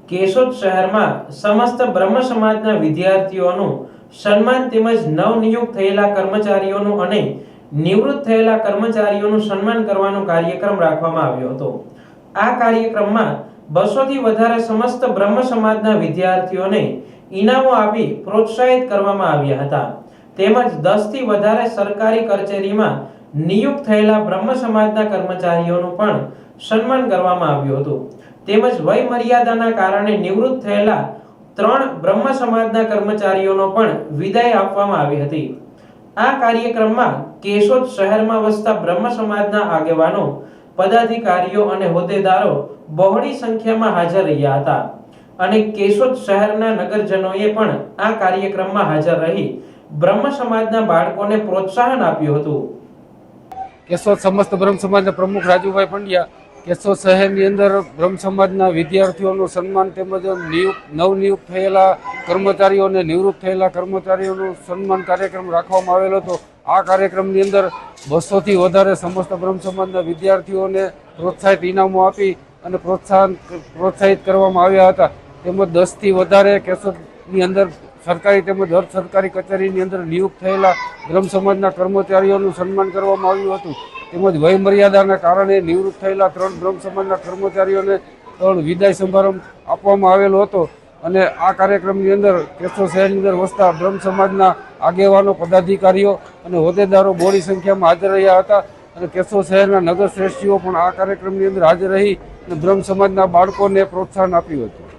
કેશોદ શહેરમાં સમસ્ત બ્રહ્મ સમાજના વિદ્યાર્થીઓનું સન્માન તેમજ નવનિયુક્ત થયેલા કર્મચારીઓનું અને નિવૃત્ત થયેલા કર્મચારીઓનું સન્માન કરવાનો કાર્યક્રમ રાખવામાં આવ્યો હતો। આ કાર્યક્રમમાં 200 થી વધારે સમસ્ત બ્રહ્મ સમાજના વિદ્યાર્થીઓને ઇનામો આપી પ્રોત્સાહિત કરવામાં આવ્યા હતા। તેમજ 10 થી વધારે સરકારી કચેરીમાં નિયુક્ત થયેલા બ્રહ્મ સમાજના કર્મચારીઓનું પણ સન્માન કરવામાં આવ્યું હતું। તેમજ વય મર્યાદાના કારણે નિવૃત્ત થયેલા 3 બ્રહ્મ સમાજના કર્મચારીઓનો પણ વિદાય આપવામાં આવી હતી। આ કાર્યક્રમમાં કેશોદ શહેરમાં વસતા બ્રહ્મ સમાજના આગેવાનો, પદાધિકારીઓ અને હોદ્દેદારો બહોળી સંખ્યામાં હાજર રહ્યા હતા અને કેશોદ શહેરના નગરજનોએ પણ આ કાર્યક્રમમાં હાજર રહી બ્રહ્મ સમાજના બાળકોને પ્રોત્સાહન આપ્યું હતું। કેશોદ સમસ્ત બ્રહ્મ સમાજના પ્રમુખ રાજુભાઈ પંડ્યા કેશોદ શહેરની અંદર બ્રહ્મ સમાજના વિદ્યાર્થીઓનું સન્માન તેમજ નવનિયુક્ત થયેલા કર્મચારીઓ અને નિવૃત્ત થયેલા કર્મચારીઓનું સન્માન કાર્યક્રમ રાખવામાં આવેલો હતો। આ કાર્યક્રમની અંદર 200 થી વધારે સમસ્ત બ્રહ્મ સમાજના વિદ્યાર્થીઓને પ્રોત્સાહિત ઇનામો આપી અને પ્રોત્સાહિત કરવામાં આવ્યા હતા। તેમજ 10 થી વધારે કેશોદની અંદર સરકારી તેમજ અર્ધ સરકારી કચેરીની અંદર નિયુક્ત થયેલા બ્રહ્મ સમાજના કર્મચારીઓનું સન્માન કરવામાં આવ્યું હતું। તેમજ વય મર્યાદાના કારણે નિવૃત્ત થયેલા 3 બ્રહ્મ સમાજના કર્મચારીઓને વિદાય સમારંભ આપવામાં આવેલો હતો અને આ કાર્યક્રમની અંદર કેશોદ શહેરની અંદર વસતા બ્રહ્મ સમાજના આગેવાનો, પદાધિકારીઓ અને હોદ્દેદારો બહોળી સંખ્યામાં હાજર રહ્યા હતા અને કેશોદ શહેરના નગર શ્રેષ્ઠીઓ પણ આ કાર્યક્રમની અંદર હાજર રહી અને બ્રહ્મ સમાજના બાળકોને પ્રોત્સાહન આપ્યું હતું।